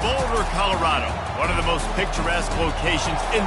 Boulder, Colorado, one of the most picturesque locations in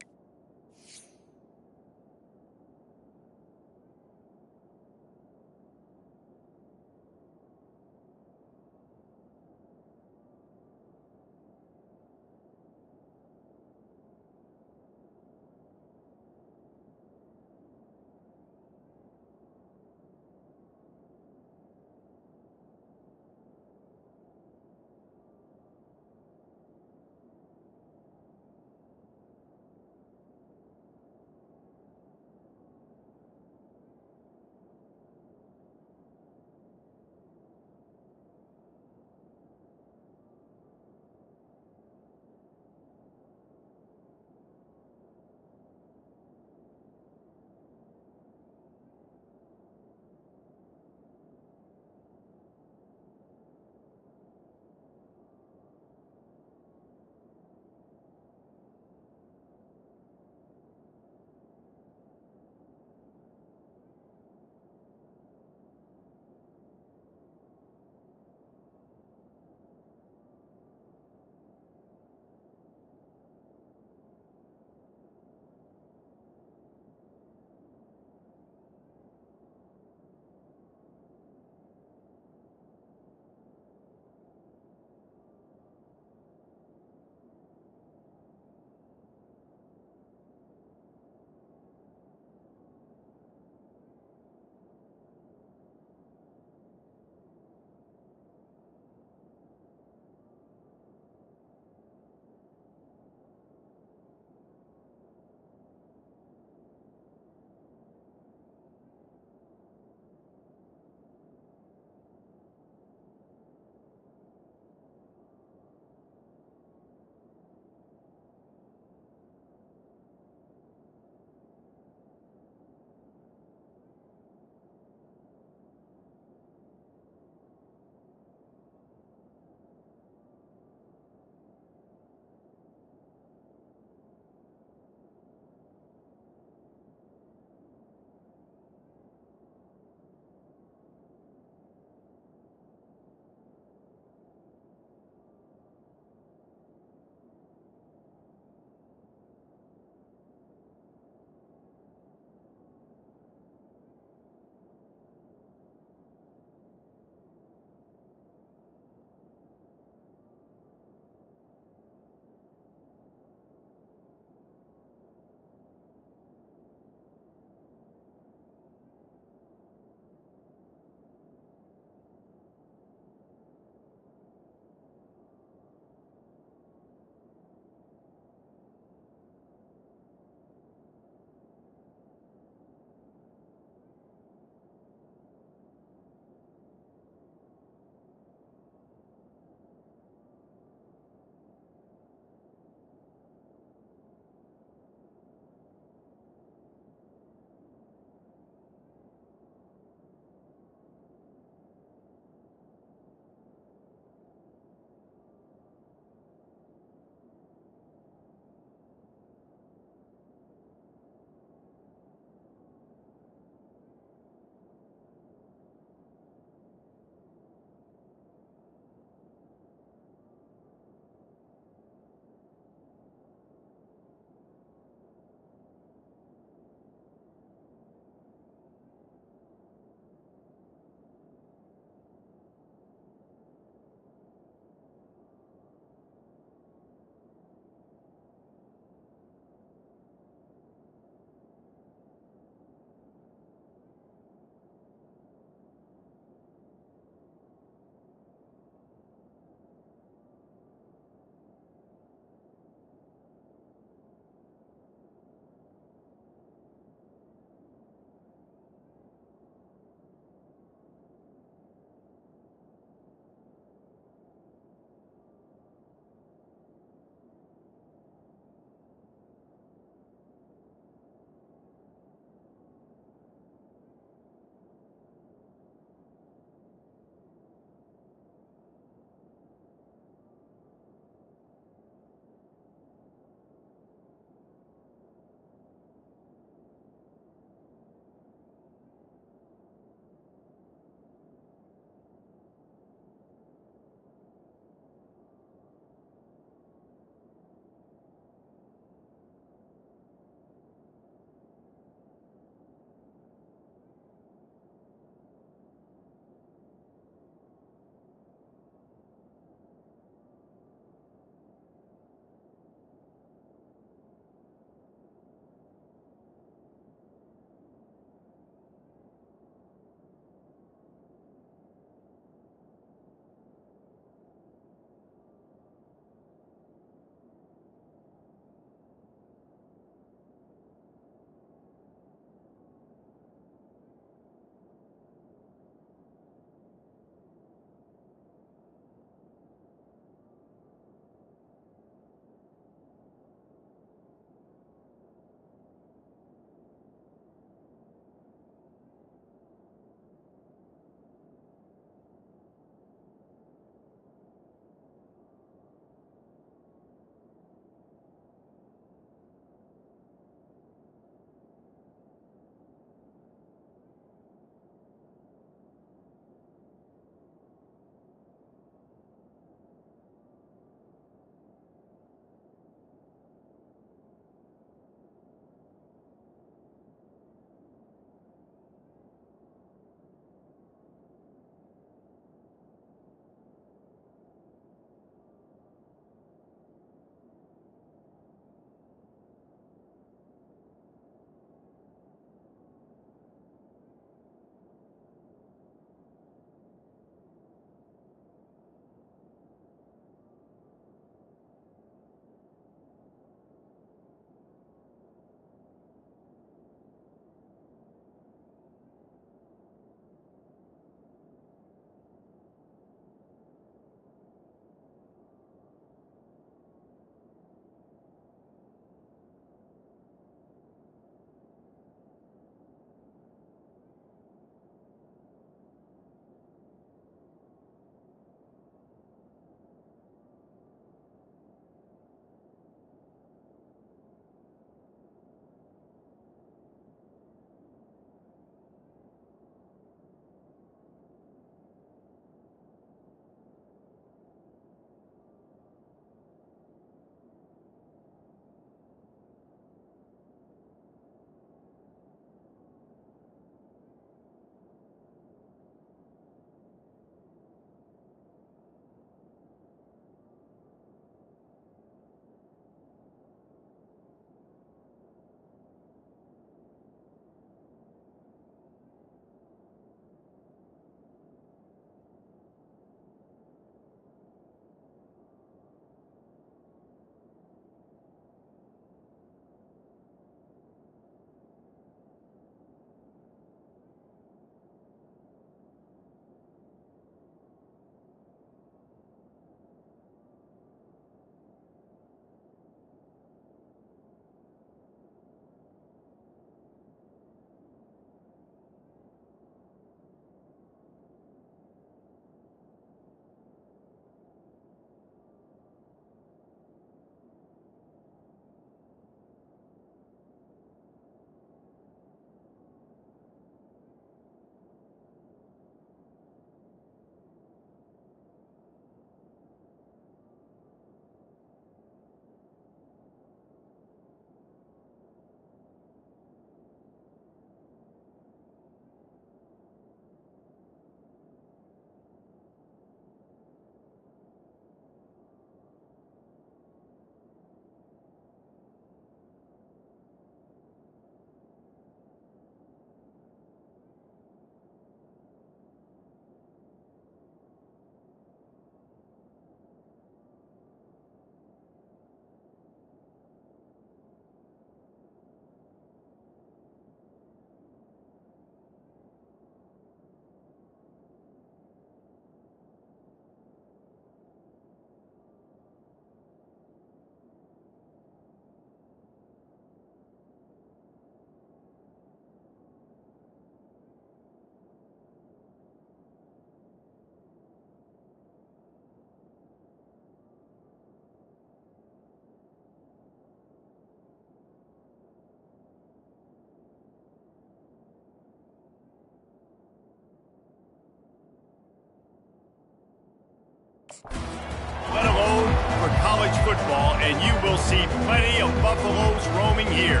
college football, and you will see plenty of Buffaloes roaming here.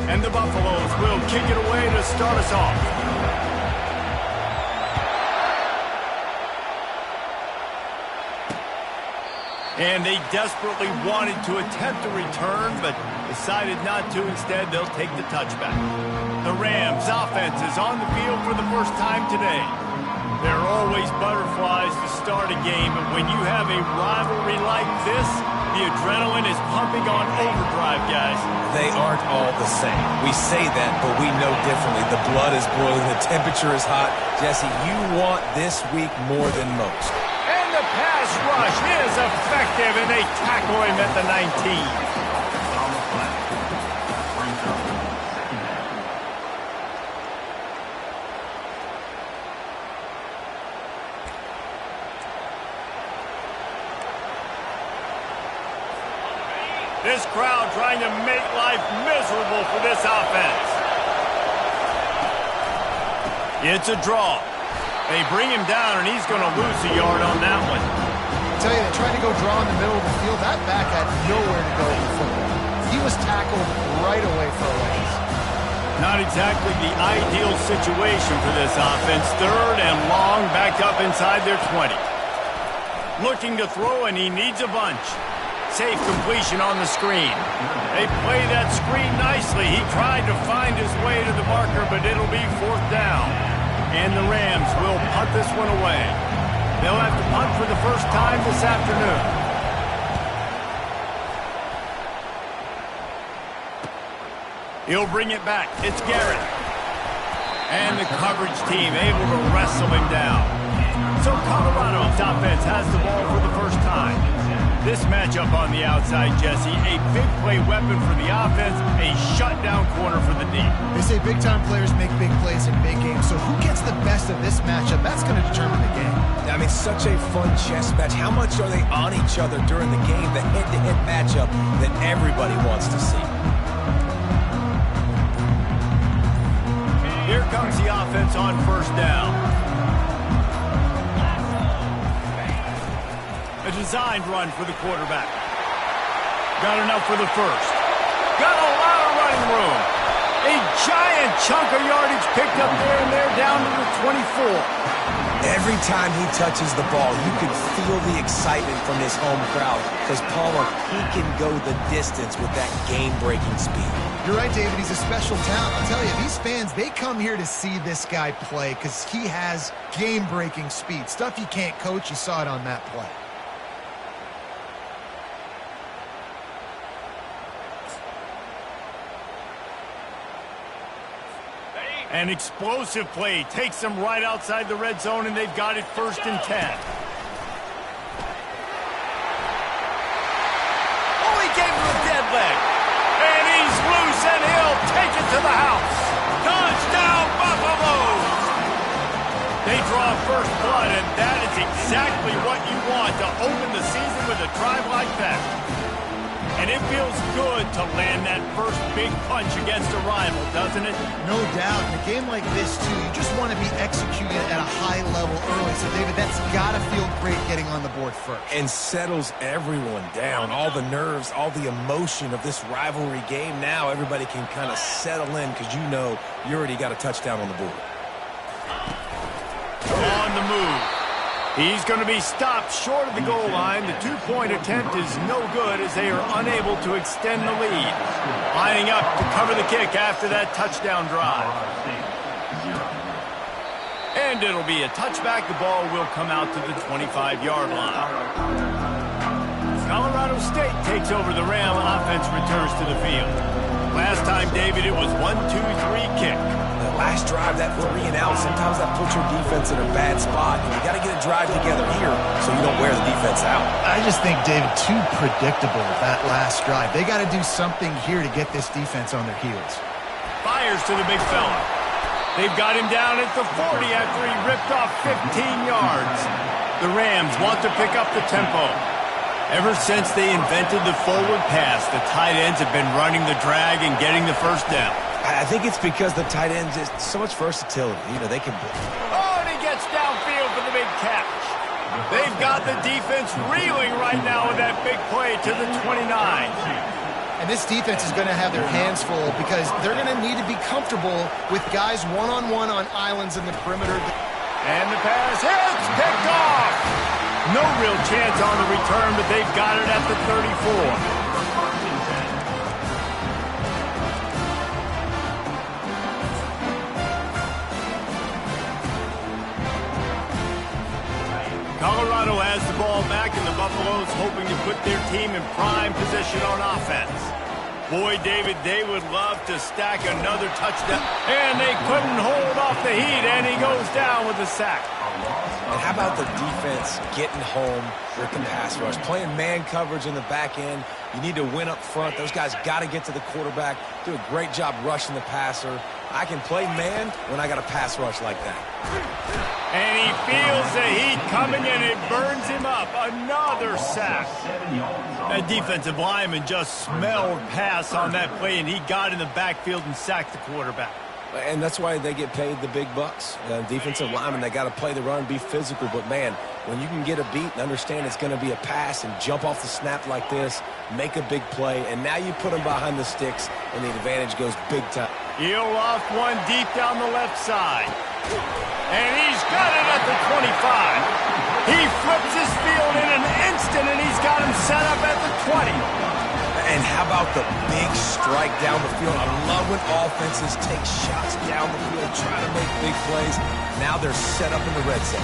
And the Buffaloes will kick it away to start us off. And they desperately wanted to attempt a return, but decided not to. Instead, they'll take the touchback. The Rams' offense is on the field for the first time today. There are always butterflies to start a game, but when you have a rivalry like this, the adrenaline is pumping on overdrive, guys. They aren't all the same. We say that, but we know differently. The blood is boiling. The temperature is hot. Jesse, you want this week more than most. And the pass rush is effective, and they tackle him at the 19. This crowd trying to make life miserable for this offense. It's a draw. They bring him down, and he's going to lose a yard on that one. I tell you, they tried to go draw in the middle of the field. That back had nowhere to go in football. He was tackled right away for a loss. Not exactly the ideal situation for this offense. Third and long, back up inside their 20. Looking to throw, and he needs a bunch. Safe completion on the screen. They play that screen nicely. He tried to find his way to the marker, but it'll be fourth down. And the Rams will punt this one away. They'll have to punt for the first time this afternoon. He'll bring it back. It's Garrett. And the coverage team able to wrestle him down. So Colorado's offense has the ball for the first time. This matchup on the outside, Jesse, a big play weapon for the offense, a shutdown corner for the D. They say big-time players make big plays in big games, so who gets the best of this matchup? That's going to determine the game. I mean, such a fun chess match. How much are they on each other during the game, the head-to-head matchup that everybody wants to see? Here comes the offense on first down. A designed run for the quarterback. Got enough for the first. Got a lot of running room. A giant chunk of yardage picked up there, and they're down to the 24. Every time he touches the ball, you can feel the excitement from his home crowd because, Palmer, he can go the distance with that game-breaking speed. You're right, David. He's a special talent. I'll tell you, these fans, they come here to see this guy play because he has game-breaking speed. Stuff you can't coach. You saw it on that play. An explosive play takes them right outside the red zone, and they've got it 1st and 10. Oh, he gave him a dead leg. And he's loose, and he'll take it to the house. Touchdown, Buffaloes! They draw first blood, and that is exactly what you want to open the season with a drive like that. And it feels good to land that first big punch against a rival, doesn't it? No doubt. In a game like this, too, you just want to be executing at a high level early. So, David, that's got to feel great getting on the board first. And settles everyone down. All the nerves, all the emotion of this rivalry game. Now everybody can kind of settle in because you know you already got a touchdown on the board. On the move. He's going to be stopped short of the goal line. The two-point attempt is no good as they are unable to extend the lead. Lining up to cover the kick after that touchdown drive. And it'll be a touchback. The ball will come out to the 25-yard line. Colorado State takes over. The Ram offense returns to the field. Last time, David, it was 1-2-3 kick. The last drive, that 3 and out, sometimes that puts your defense in a bad spot. You got to get a drive together here so you don't wear the defense out. I just think, David, too predictable that last drive. They got to do something here to get this defense on their heels. Fires to the big fella. They've got him down at the 40 after he ripped off 15 yards. The Rams want to pick up the tempo. Ever since they invented the forward pass, the tight ends have been running the drag and getting the first down. I think it's because the tight ends is so much versatility. You know, they can... Oh, and he gets downfield for the big They've got the defense reeling right now with that big play to the 29. And this defense is going to have their hands full because they're going to need to be comfortable with guys one-on-one on islands in the perimeter. And the pass hits, picked off. No real chance on the return, but they've got it at the 34. Colorado has the ball back, and the Buffaloes hoping to put their team in prime position on offense. Boy, David, they would love to stack another touchdown. And they couldn't hold off the heat, and he goes down with a sack. And how about the defense getting home with the pass rush? Playing man coverage in the back end. You need to win up front. Those guys got to get to the quarterback. Do a great job rushing the passer. I can play man when I got a pass rush like that. And he feels the heat coming, and it burns him up. Another sack. That defensive lineman just smelled pass on that play, and he got in the backfield and sacked the quarterback. And that's why they get paid the big bucks. Defensive linemen, they got to play the run, be physical. But, man, when you can get a beat and understand it's going to be a pass and jump off the snap like this, make a big play, and now you put them behind the sticks, and the advantage goes big time. He'll loft one deep down the left side. And he's got it at the 25. He flips his field in an instant, and he's got him set up at the 20. And how about the big strike down the field? I love when offenses take shots down the field, try to make big plays. Now they're set up in the red zone.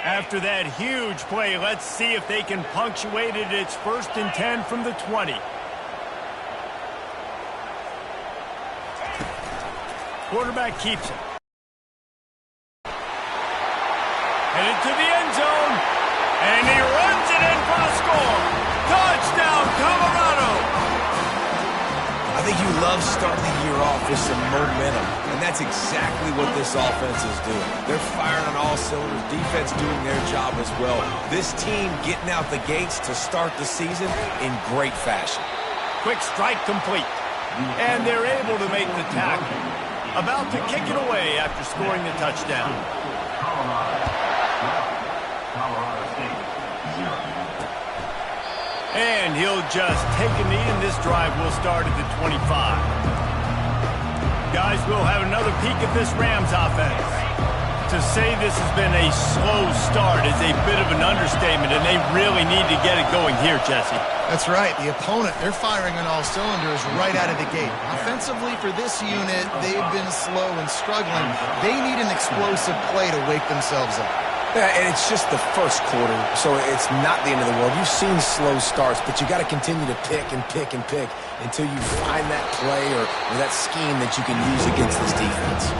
After that huge play, let's see if they can punctuate it. It's 1st and 10 from the 20. Quarterback keeps it. Headed to the end zone, and he runs it in for the score. Touchdown, Colorado! I think you love starting the year off with some momentum, and that's exactly what this offense is doing. They're firing on all cylinders, defense doing their job as well. This team getting out the gates to start the season in great fashion. Quick strike complete, and they're able to make the tackle. About to kick it away after scoring the touchdown. And he'll just take a knee, and this drive will start at the 25. Guys, we'll have another peek at this Rams offense. To say this has been a slow start is a bit of an understatement, and they really need to get it going here, Jesse. That's right. The opponent, they're firing on all cylinders right out of the gate. Offensively for this unit, they've been slow and struggling. They need an explosive play to wake themselves up. Yeah, and it's just the first quarter, so it's not the end of the world. You've seen slow starts, but you got to continue to pick and pick and pick until you find that play or that scheme that you can use against this defense.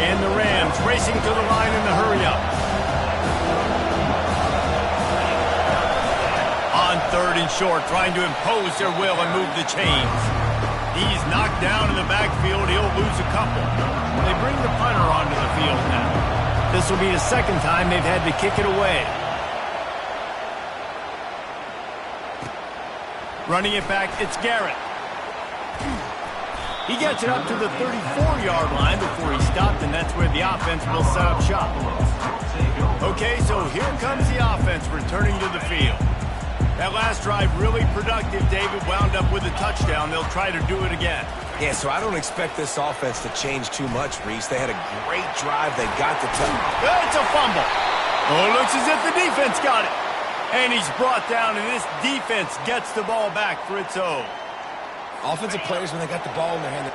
And the Rams racing to the line in the hurry-up. On 3rd and short, trying to impose their will and move the chains. He's knocked down in the backfield. He'll lose a couple. They bring the punter onto the field now. This will be the second time they've had to kick it away. Running it back, it's Garrett. He gets it up to the 34-yard line before he stopped, and that's where the offense will set up shop. Okay, so here comes the offense returning to the field. That last drive really productive. David wound up with a touchdown. They'll try to do it again. Yeah, so I don't expect this offense to change too much, Reese. They had a great drive. They got the touchdown. It's a fumble. Oh, it looks as if the defense got it. And he's brought down, and this defense gets the ball back for its own. Offensive players, when they got the ball in their hand.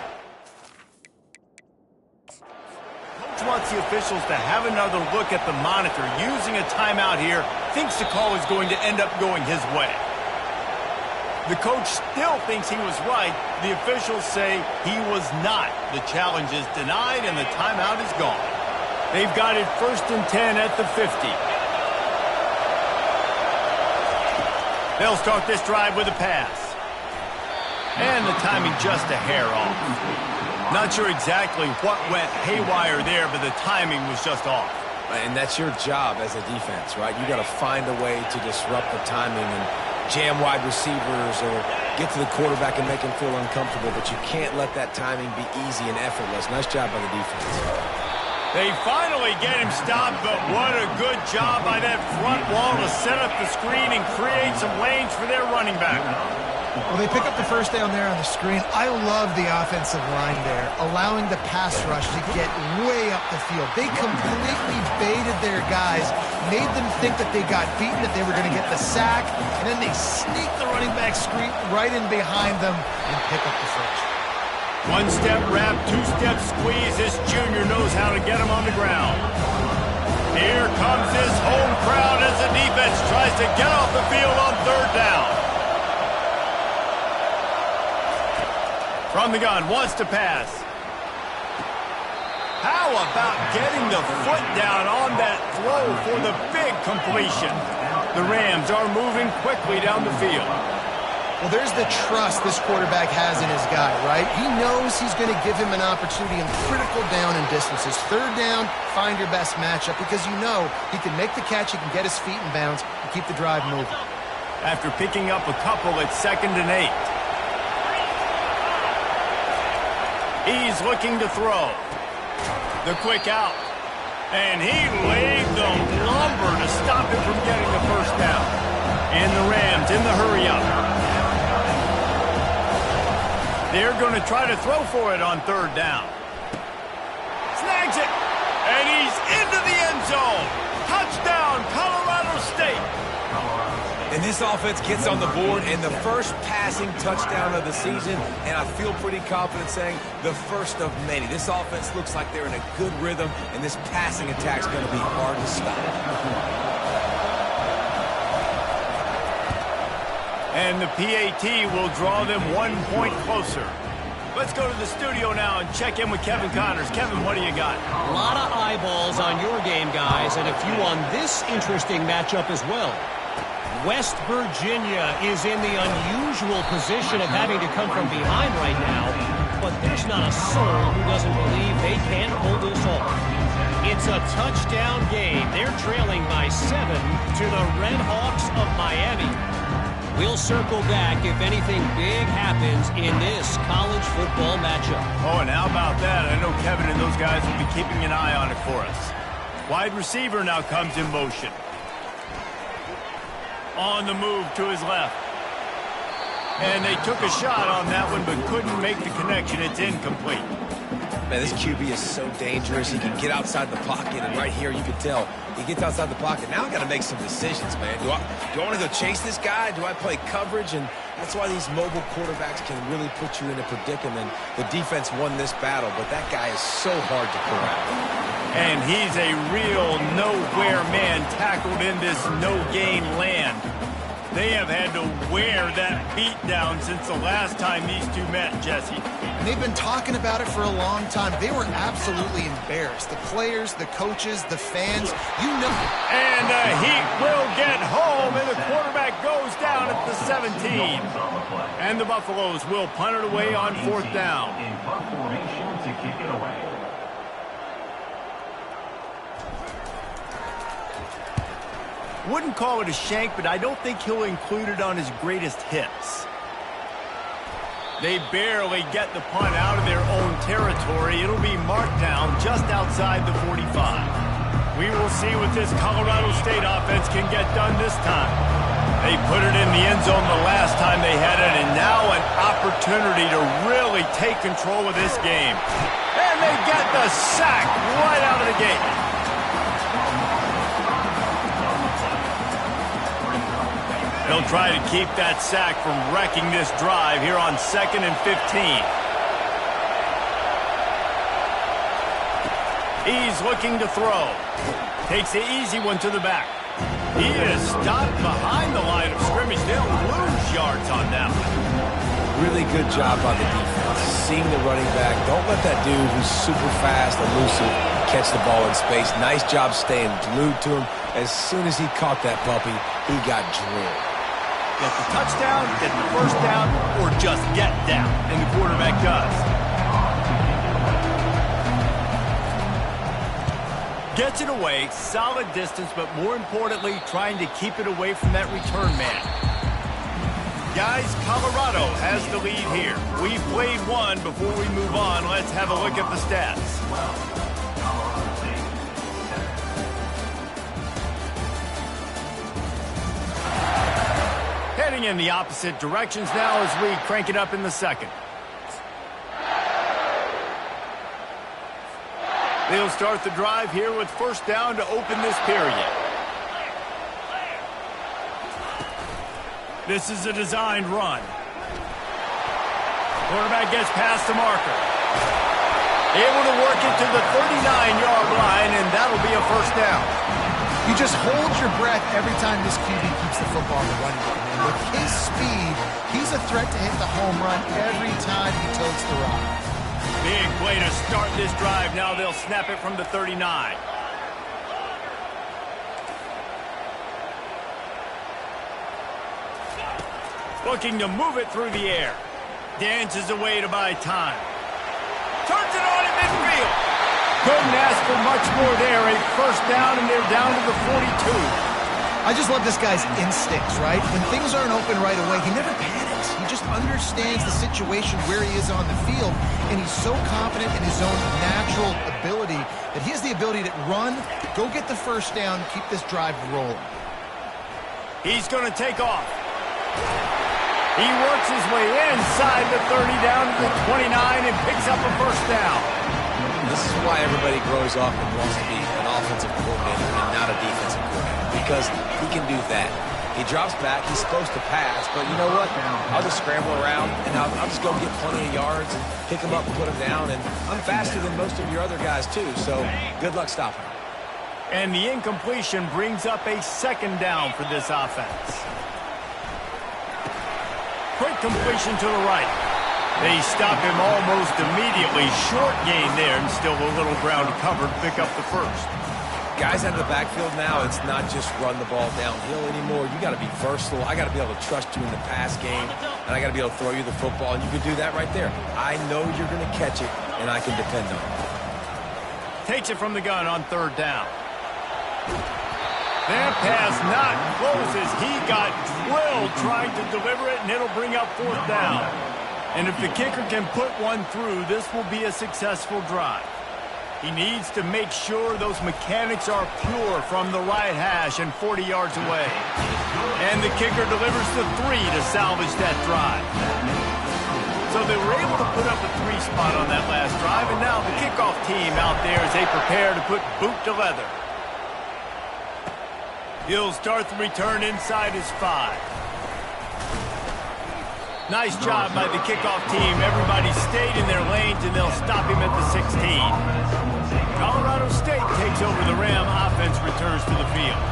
Coach wants the officials to have another look at the monitor. Using a timeout here, thinks the call is going to end up going his way. The coach still thinks he was right. The officials say he was not. The challenge is denied, and the timeout is gone. They've got it 1st and 10 at the 50. They'll start this drive with a pass. And the timing just a hair off. Not sure exactly what went haywire there, but the timing was just off. And that's your job as a defense, right? You got to find a way to disrupt the timing and jam wide receivers or get to the quarterback and make him feel uncomfortable, but you can't let that timing be easy and effortless. Nice job by the defense. They finally get him stopped, but what a good job by that front wall to set up the screen and create some lanes for their running back. Well, they pick up the first down there on the screen. I love the offensive line there, allowing the pass rush to get way up the field. They completely baited their guys, made them think that they got beaten, that they were going to get the sack, and then they sneak the running back screen right in behind them and pick up the first. One-step wrap, two-step squeeze. This junior knows how to get him on the ground. Here comes his home crowd as the defense tries to get off the field on third down. From the gun, wants to pass. How about getting the foot down on that throw for the big completion? The Rams are moving quickly down the field. Well, there's the trust this quarterback has in his guy, right? He knows he's going to give him an opportunity in critical down and distances. Third down, find your best matchup because you know he can make the catch, he can get his feet in bounds, and keep the drive moving. After picking up a couple, it's 2nd and 8. He's looking to throw. The quick out. And he laid the lumber to stop him from getting the first down. And the Rams in the hurry up. They're going to try to throw for it on third down. Snags it. And he's into the end zone. Touchdown, Colorado State. And this offense gets on the board and the first passing touchdown of the season, and I feel pretty confident saying the first of many. This offense looks like they're in a good rhythm, and this passing attack's going to be hard to stop. And the PAT will draw them 1 point closer. Let's go to the studio now and check in with Kevin Connors. Kevin, what do you got? A lot of eyeballs on your game, guys, and a few on this interesting matchup as well. West Virginia is in the unusual position of having to come from behind right now, but there's not a soul who doesn't believe they can pull this off. It's a touchdown game. They're trailing by 7 to the Red Hawks of Miami. We'll circle back if anything big happens in this college football matchup. Oh, and how about that? I know Kevin and those guys will be keeping an eye on it for us. Wide receiver now comes in motion. On the move to his left. And they took a shot on that one, but couldn't make the connection. It's incomplete. Man, this QB is so dangerous. He can get outside the pocket, and right here you can tell he gets outside the pocket. Now I got to make some decisions, man. Do I want to go chase this guy? Do I play coverage? And that's why these mobile quarterbacks can really put you in a predicament. The defense won this battle, but that guy is so hard to corral. And he's a real nowhere man tackled in this no-gain land. They have had to wear that beat down since the last time these two met, Jesse. And they've been talking about it for a long time. They were absolutely embarrassed. The players, the coaches, the fans, you know. And the Heat will get home, and the quarterback goes down at the 17. And the Buffaloes will punt it away on 4th down. In punt formation to kick it away. Wouldn't call it a shank, but I don't think he'll include it on his greatest hits. They barely get the punt out of their own territory. It'll be marked down just outside the 45. We will see what this Colorado State offense can get done this time. They put it in the end zone the last time they had it, and now an opportunity to really take control of this game. And they get the sack right out of the gate. They'll try to keep that sack from wrecking this drive here on 2nd and 15. He's looking to throw. Takes the easy one to the back. He is stopped behind the line of scrimmage. They'll lose yards on that one. Really good job by the defense. Seeing the running back. Don't let that dude who's super fast, elusive, catch the ball in space. Nice job staying glued to him. As soon as he caught that puppy, he got drilled. Get the touchdown, get the first down, or just get down. And the quarterback does. Gets it away, solid distance, but more importantly, trying to keep it away from that return man. Guys, Colorado has the lead here. We've played one. Before we move on, let's have a look at the stats. Heading in the opposite directions now as we crank it up in the second. They'll start the drive here with first down to open this period. This is a designed run. Quarterback gets past the marker. Able to work it to the 39-yard line, and that'll be a first down. You just hold your breath every time this QB keeps the football in the running game. And with his speed, he's a threat to hit the home run every time he totes the rock. Big play to start this drive. Now they'll snap it from the 39. Looking to move it through the air. Dances away to buy time. Turns it on in midfield. Couldn't ask for much more there. A first down, and they're down to the 42. I just love this guy's instincts, right? When things aren't open right away, he never panics. He just understands the situation where he is on the field, and he's so confident in his own natural ability that he has the ability to run, go get the first down, keep this drive rolling. He's going to take off. He works his way inside the 30 down to the 29 and picks up a first down. This is why everybody grows up and wants to be an offensive coordinator and not a defensive coordinator, because he can do that. He drops back. He's supposed to pass, but you know what? I'll just scramble around, and I'll just go get plenty of yards and pick him up and put him down, and I'm faster than most of your other guys, too, so good luck stopping him. And the incompletion brings up a second down for this offense. Quick completion to the right. They stop him almost immediately. Short gain there, and still a little ground covered. Pick up the first. Guys out of the backfield now, it's not just run the ball downhill anymore. You got to be versatile. I got to be able to trust you in the pass game, and I got to be able to throw you the football, and you can do that right there. I know you're going to catch it, and I can depend on it. Takes it from the gun on third down. That pass not close as he got drilled trying to deliver it, and it'll bring up fourth down. And if the kicker can put one through, this will be a successful drive. He needs to make sure those mechanics are pure from the right hash and 40 yards away. And the kicker delivers the 3 to salvage that drive. So they were able to put up a 3 spot on that last drive, and now the kickoff team out there as they prepare to put boot to leather. He'll start the return inside his 5. Nice job by the kickoff team. Everybody stayed in their lanes, and they'll stop him at the 16. Colorado State takes over the Ram. Offense returns to the field.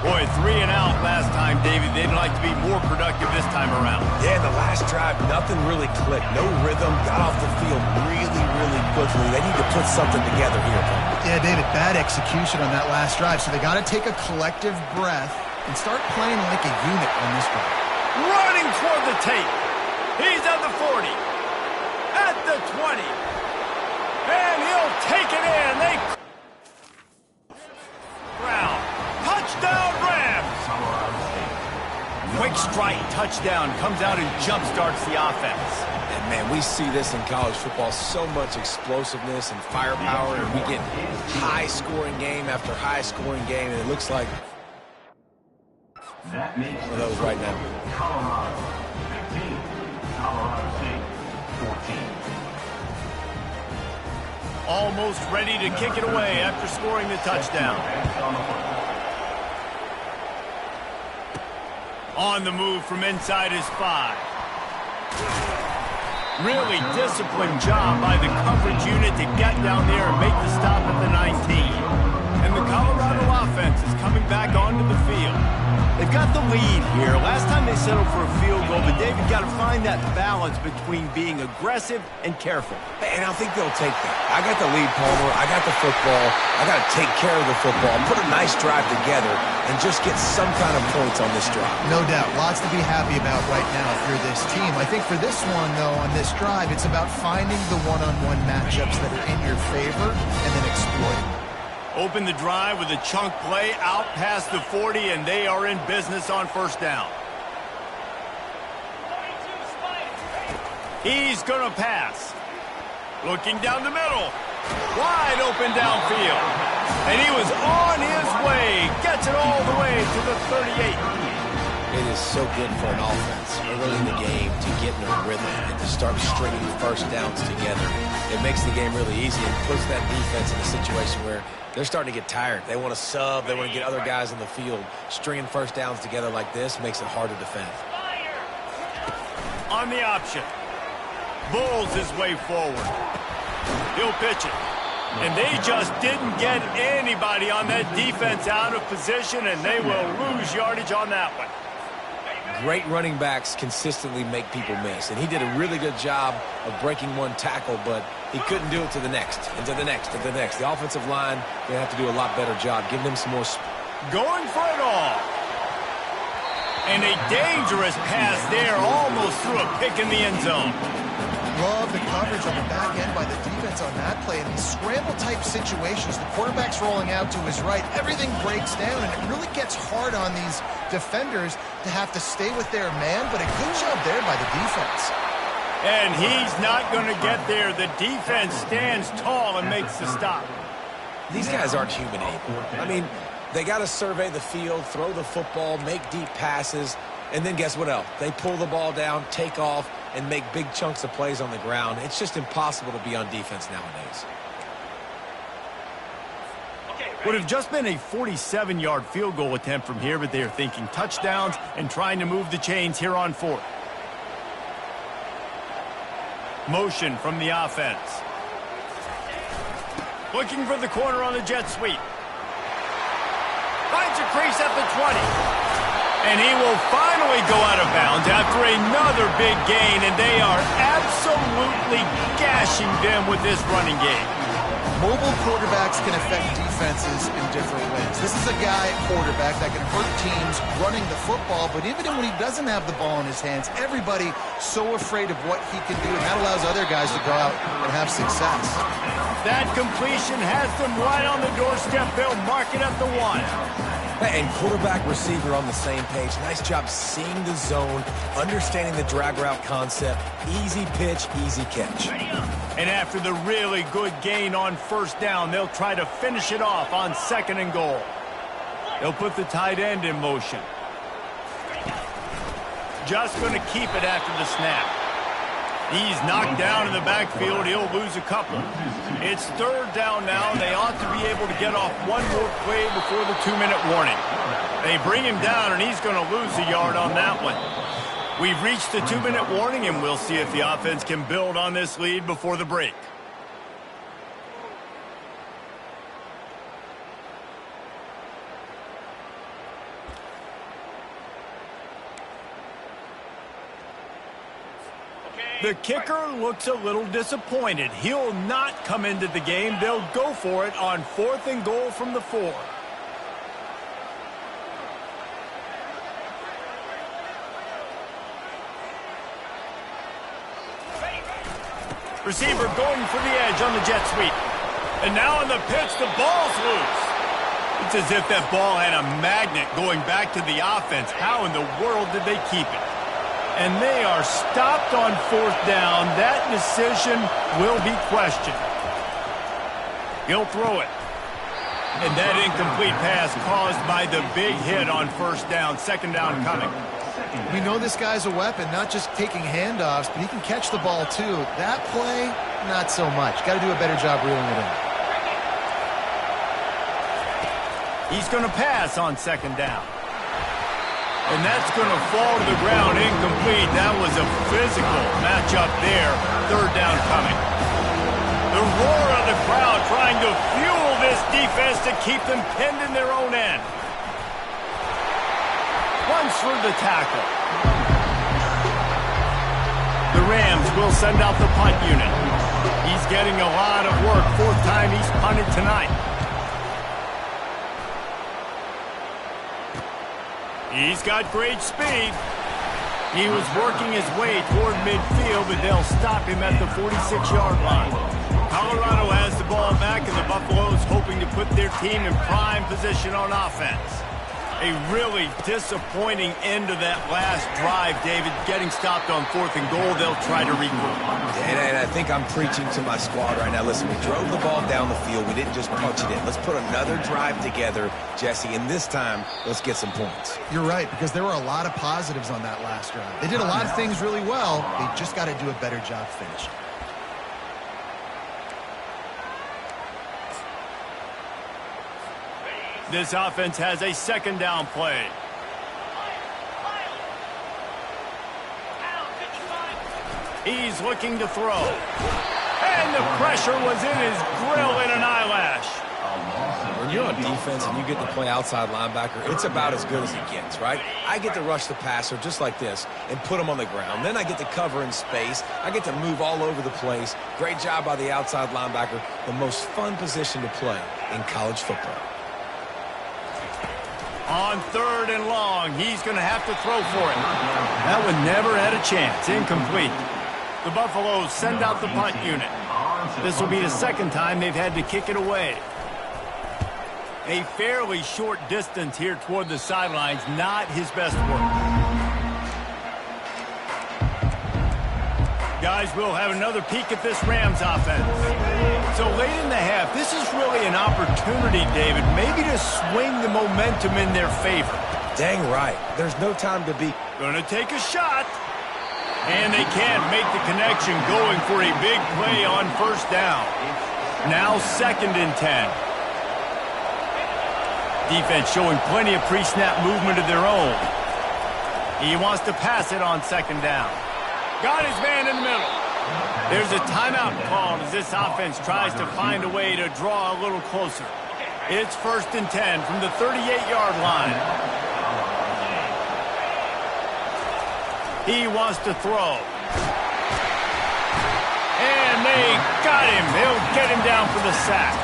Boy, 3 and out last time, David. They'd like to be more productive this time around. Yeah, the last drive, nothing really clicked. No rhythm. Got off the field really, really quickly. They need to put something together here. Yeah, David, bad execution on that last drive. So they got to take a collective breath and start playing like a unit on this drive. Running toward the tape. He's at the 40. At the 20. And he'll take it in. They ground. Touchdown Rams. Quick strike touchdown comes out and jumpstarts the offense. And man, we see this in college football, so much explosiveness and firepower, and we get high-scoring game after high-scoring game, and it looks like That makes one of those right now. Colorado 15, Colorado State 14. Almost ready to kick it away after scoring the touchdown. On the move from inside his 5. Really disciplined job by the coverage unit to get down there and make the stop at the 19. And the Colorado offense is coming back onto the field. They've got the lead here. Last time they settled for a field goal, but David got to find that balance between being aggressive and careful. And I think they'll take that. I got the lead, Palmer. I got the football. I got to take care of the football, put a nice drive together, and just get some kind of points on this drive. No doubt. Lots to be happy about right now if you're this team. I think for this one, though, on this drive, it's about finding the one-on-one matchups that are in your favor and then exploiting. Open the drive with a chunk play out past the 40, and they are in business on first down. He's going to pass. Looking down the middle. Wide open downfield. And he was on his way. Gets it all the way to the 38. It is so good for an offense early in the game to get in a rhythm and to start stringing first downs together. It makes the game really easy and puts that defense in a situation where they're starting to get tired. They want to sub. They want to get other guys in the field. Stringing first downs together like this makes it hard to defend. On the option. Bulls his way forward. He'll pitch it. And they just didn't get anybody on that defense out of position, and they will lose yardage on that one. Great running backs consistently make people miss, and he did a really good job of breaking one tackle, but he couldn't do it to the next, and to the next, and to the next. The offensive line, they have to do a lot better job, giving them some more... Going for it all. And a dangerous pass there, almost threw a pick in the end zone. Love the coverage on the back end by the defense on that play. In these scramble-type situations, the quarterback's rolling out to his right. Everything breaks down, and it really gets hard on these defenders to have to stay with their man, but a good job there by the defense. And he's not going to get there. The defense stands tall and makes the stop. These guys aren't human anymore. I mean, they got to survey the field, throw the football, make deep passes, and then guess what else? They pull the ball down, take off, and make big chunks of plays on the ground. It's just impossible to be on defense nowadays. Would have just been a 47-yard field goal attempt from here, but they are thinking touchdowns and trying to move the chains here on fourth. Motion from the offense. Looking for the corner on the jet sweep. Finds a crease at the 20. And he will finally go out of bounds after another big gain, and they are absolutely gashing them with this running game. Mobile quarterbacks can affect defenses in different ways. This is a guy, quarterback, that can hurt teams running the football, but even when he doesn't have the ball in his hands, everybody so afraid of what he can do, and that allows other guys to go out and have success. That completion has them right on the doorstep. They'll mark it at the 1. And quarterback, receiver on the same page. Nice job seeing the zone, understanding the drag route concept. Easy pitch, easy catch. And after the really good gain on first down, they'll try to finish it off on 2nd and goal. They'll put the tight end in motion. Just going to keep it after the snap. He's knocked down in the backfield. He'll lose a couple. It's 3rd down now. They ought to be able to get off one more play before the 2-minute warning. They bring him down, and he's going to lose a yard on that one. We've reached the 2-minute warning, and we'll see if the offense can build on this lead before the break. The kicker looks a little disappointed. He'll not come into the game. They'll go for it on 4th and goal from the 4. Receiver going for the edge on the jet sweep. And now on the pitch, the ball's loose. It's as if that ball had a magnet going back to the offense. How in the world did they keep it? And they are stopped on 4th down. That decision will be questioned. He'll throw it. And that incomplete pass caused by the big hit on 1st down. 2nd down coming. We know this guy's a weapon, not just taking handoffs, but he can catch the ball too. That play, not so much. Got to do a better job reeling it in. He's going to pass on 2nd down. And that's going to fall to the ground incomplete. That was a physical matchup there. 3rd down coming. The roar of the crowd trying to fuel this defense to keep them pinned in their own end. Runs through the tackle. The Rams will send out the punt unit. He's getting a lot of work. 4th time he's punted tonight. He's got great speed. He was working his way toward midfield, but they'll stop him at the 46-yard line. Colorado has the ball back, and the Buffaloes hoping to put their team in prime position on offense. A really disappointing end to that last drive, David. Getting stopped on 4th and goal, they'll try to regroup. And I think I'm preaching to my squad right now. Listen, we drove the ball down the field. We didn't just punch it in. Let's put another drive together, Jesse, and this time, let's get some points. You're right, because there were a lot of positives on that last drive. They did a lot of things really well. They just got to do a better job finishing. This offense has a 2nd down play. He's looking to throw. And the pressure was in his grill in an eyelash. When you're on defense and you get to play outside linebacker, it's about as good as it gets, right? I get to rush the passer just like this and put him on the ground. Then I get to cover in space. I get to move all over the place. Great job by the outside linebacker. The most fun position to play in college football. On 3rd and long, he's going to have to throw for it. That one never had a chance. Incomplete. The Buffaloes send out the punt unit. This will be the 2nd time they've had to kick it away. A fairly short distance here toward the sidelines, not his best work. Guys, we'll have another peek at this Rams offense. So late in the half, this is really an opportunity, David, maybe to swing the momentum in their favor. Dang right. There's no time to be. Gonna take a shot. And they can't make the connection, going for a big play on 1st down. Now 2nd and 10. Defense showing plenty of pre-snap movement of their own. He wants to pass it on 2nd down. Got his man in the middle. There's a timeout called as this offense tries to find a way to draw a little closer. It's 1st and 10 from the 38-yard line. He wants to throw. And they got him. They'll get him down for the sack.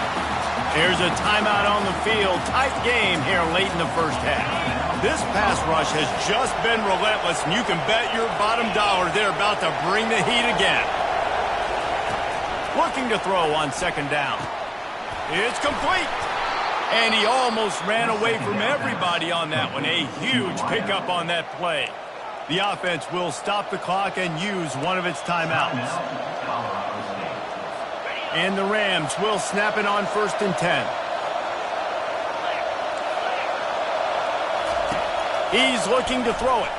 There's a timeout on the field. Tight game here late in the 1st half. This pass rush has just been relentless, and you can bet your bottom dollar they're about to bring the heat again. Looking to throw on 2nd down. It's complete. And he almost ran away from everybody on that one. A huge pickup on that play. The offense will stop the clock and use one of its timeouts. And the Rams will snap it on 1st and 10. He's looking to throw it.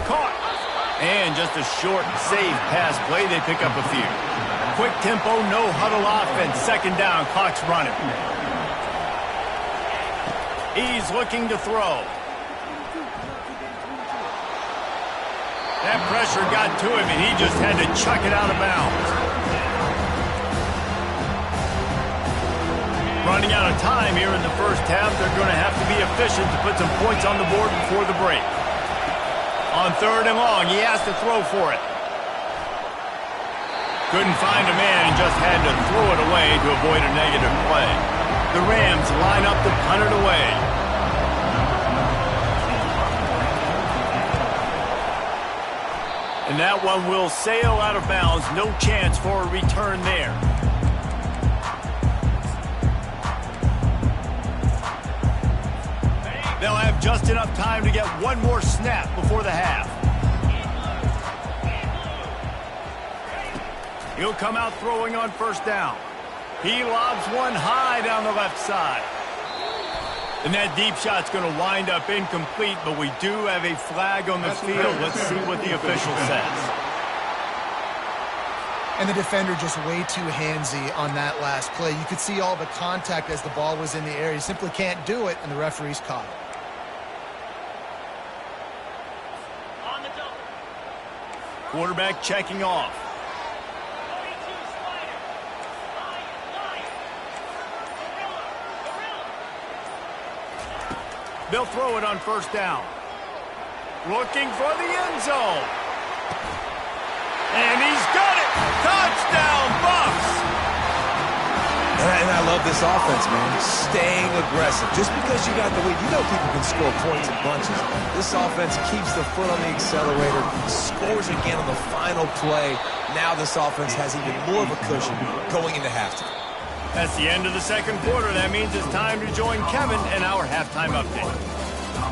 Caught. And just a short, safe pass play. They pick up a few. Quick tempo, no huddle offense. 2nd down, clock's running. He's looking to throw. That pressure got to him, and he just had to chuck it out of bounds. Running out of time here in the 1st half. They're going to have to be efficient to put some points on the board before the break. On 3rd and long, he has to throw for it. Couldn't find a man and just had to throw it away to avoid a negative play. The Rams line up to punt it away. And that one will sail out of bounds. No chance for a return there. They'll have just enough time to get one more snap before the half. He'll come out throwing on 1st down. He lobs one high down the left side. And that deep shot's going to wind up incomplete, but we do have a flag on the field. Let's see what the official says. And the defender just way too handsy on that last play. You could see all the contact as the ball was in the air. He simply can't do it, and the referee's caught it. Quarterback checking off. They'll throw it on 1st down. Looking for the end zone. And he's got it. Touchdown, Bucs. And I love this offense, man. Staying aggressive. Just because you got the lead, you know people can score points in bunches. This offense keeps the foot on the accelerator, scores again on the final play. Now this offense has even more of a cushion going into halftime. That's the end of the second quarter. That means it's time to join Kevin in our halftime update.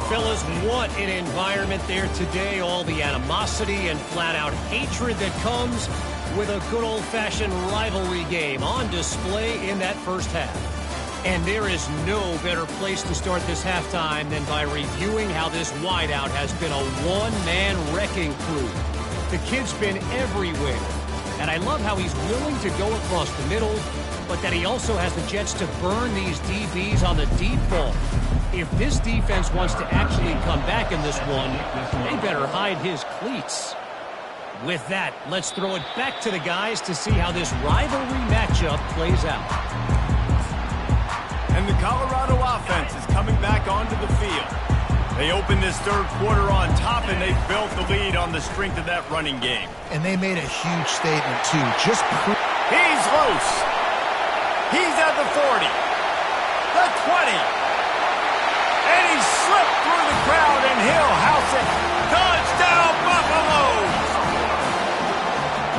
Fellas, what an environment there today. All the animosity and flat-out hatred that comes with a good old-fashioned rivalry game on display in that first half. And there is no better place to start this halftime than by reviewing how this wideout has been a one-man wrecking crew. The kid's been everywhere. And I love how he's willing to go across the middle, but that he also has the jets to burn these DBs on the deep ball. If this defense wants to actually come back in this one, they better hide his cleats. With that, let's throw it back to the guys to see how this rivalry matchup plays out. And the Colorado offense is coming back onto the field. They opened this third quarter on top, and they built the lead on the strength of that running game. And they made a huge statement, too. He's loose. He's at the 40. The 20. And he slipped through the crowd, and he'll house it. Touchdown, Buffalo!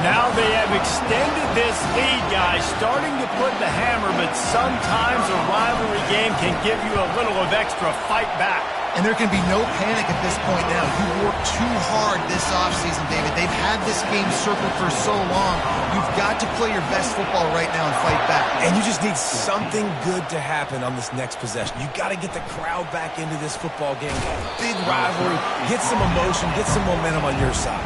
Now they have extended this lead, guys, starting to put the hammer, but sometimes a rivalry game can give you a little of extra fight back. And there can be no panic at this point now. You worked too hard this offseason, David. They've had this game circled for so long. You've got to play your best football right now and fight back. And you just need something good to happen on this next possession. You got to get the crowd back into this football game. Big rivalry. Get some emotion. Get some momentum on your side.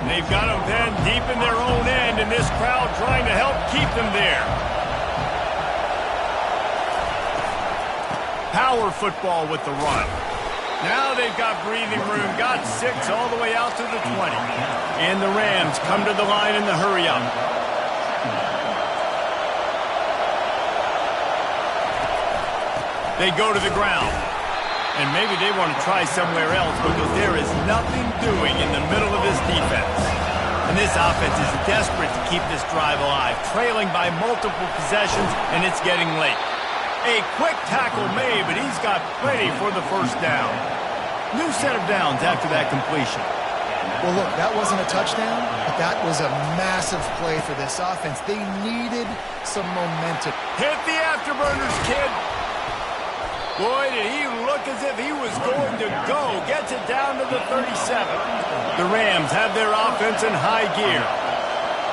They've got them then deep in their own end, and this crowd trying to help keep them there. Power football with the run. Now they've got breathing room. Got 6 all the way out to the 20. And the Rams come to the line in the hurry-up. They go to the ground. And maybe they want to try somewhere else because there is nothing doing in the middle of this defense. And this offense is desperate to keep this drive alive, trailing by multiple possessions, and it's getting late. A quick tackle made, but he's got plenty for the first down. New set of downs after that completion. Well, look, that wasn't a touchdown, but that was a massive play for this offense. They needed some momentum. Hit the afterburners, kid. Boy, did he look as if he was going to go. Gets it down to the 37. The Rams have their offense in high gear.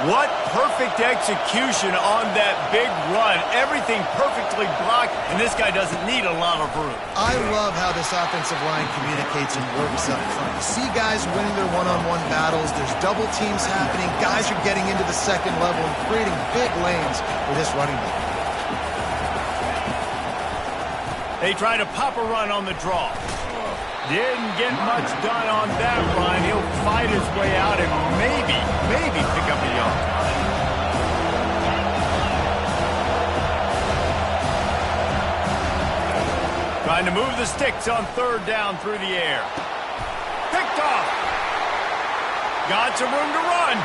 What perfect execution on that big run. Everything perfectly blocked, and this guy doesn't need a lot of room. I love how this offensive line communicates and works up front. You see guys winning their one-on-one battles. There's double teams happening. Guys are getting into the second level and creating big lanes for this running back. They try to pop a run on the draw. Didn't get much done on that run. He'll fight his way out and maybe pick up a yard. Trying to move the sticks on third down through the air. Picked off. Got some room to run.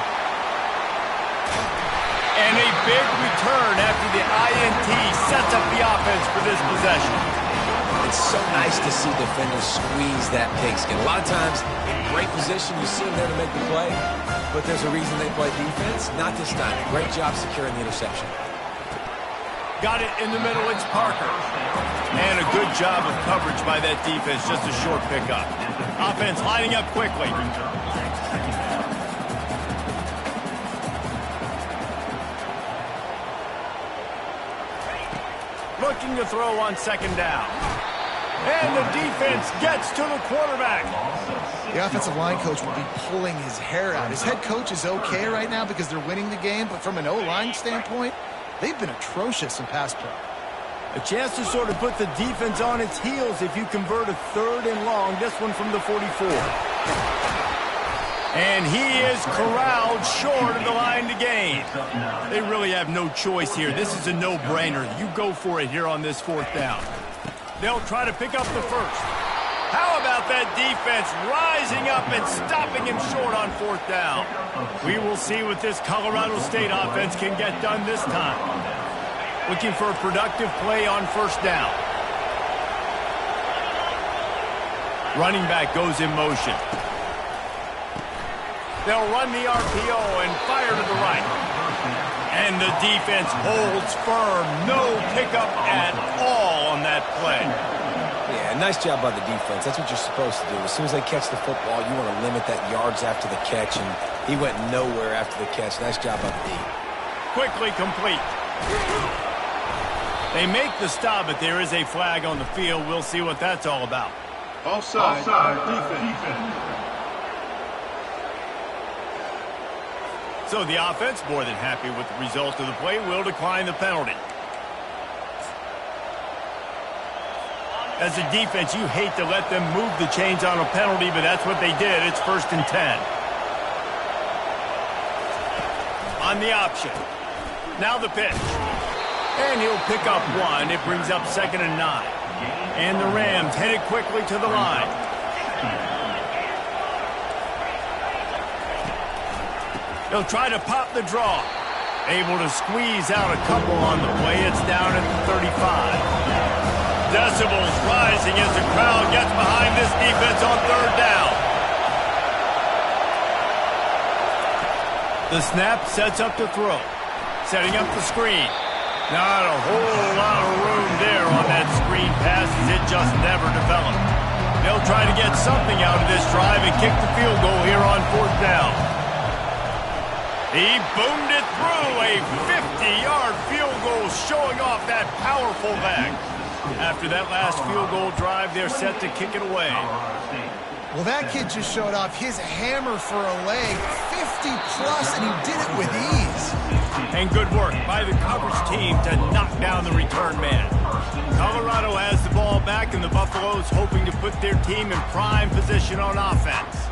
And a big return after the INT sets up the offense for this possession. It's so nice to see defenders squeeze that pigskin. A lot of times, in great position, you see them there to make the play, but there's a reason they play defense. Not this time. Great job securing the interception. Got it in the middle. It's Parker. And a good job of coverage by that defense. Just a short pickup. Offense lining up quickly. Looking to throw on second down. And the defense gets to the quarterback. The offensive line coach will be pulling his hair out. His head coach is okay right now because they're winning the game, but from an O-line standpoint, they've been atrocious in pass play. A chance to sort of put the defense on its heels if you convert a third and long. This one from the 44. And he is corralled short of the line to gain. They really have no choice here. This is a no-brainer. You go for it here on this fourth down. They'll try to pick up the first. How about that defense rising up and stopping him short on fourth down? We will see what this Colorado State offense can get done this time. Looking for a productive play on first down. Running back goes in motion. They'll run the RPO and fire to the right. And the defense holds firm. No pickup at all on that play. Yeah, nice job by the defense. That's what you're supposed to do. As soon as they catch the football, you want to limit that yards after the catch, and he went nowhere after the catch. Nice job by the D. Quickly complete. They make the stop, but there is a flag on the field. We'll see what that's all about. Offside defense. So the offense, more than happy with the result of the play, will decline the penalty. As a defense, you hate to let them move the chains on a penalty, but that's what they did. It's 1st and 10. On the option. Now the pitch. And he'll pick up one. It brings up 2nd and 9. And the Rams headed quickly to the line. They'll try to pop the draw. Able to squeeze out a couple on the play. It's down at the 35. Decibels rising as the crowd gets behind this defense on 3rd down. The snap sets up to throw. Setting up the screen. Not a whole lot of room there on that screen pass as it just never developed. They'll try to get something out of this drive and kick the field goal here on 4th down. He boomed it through a 50-yard field goal, showing off that powerful leg. After that last field goal drive, they're set to kick it away. Well, that kid just showed off his hammer for a leg, 50-plus, and he did it with ease. And good work by the coverage team to knock down the return man. Colorado has the ball back, and the Buffaloes hoping to put their team in prime position on offense.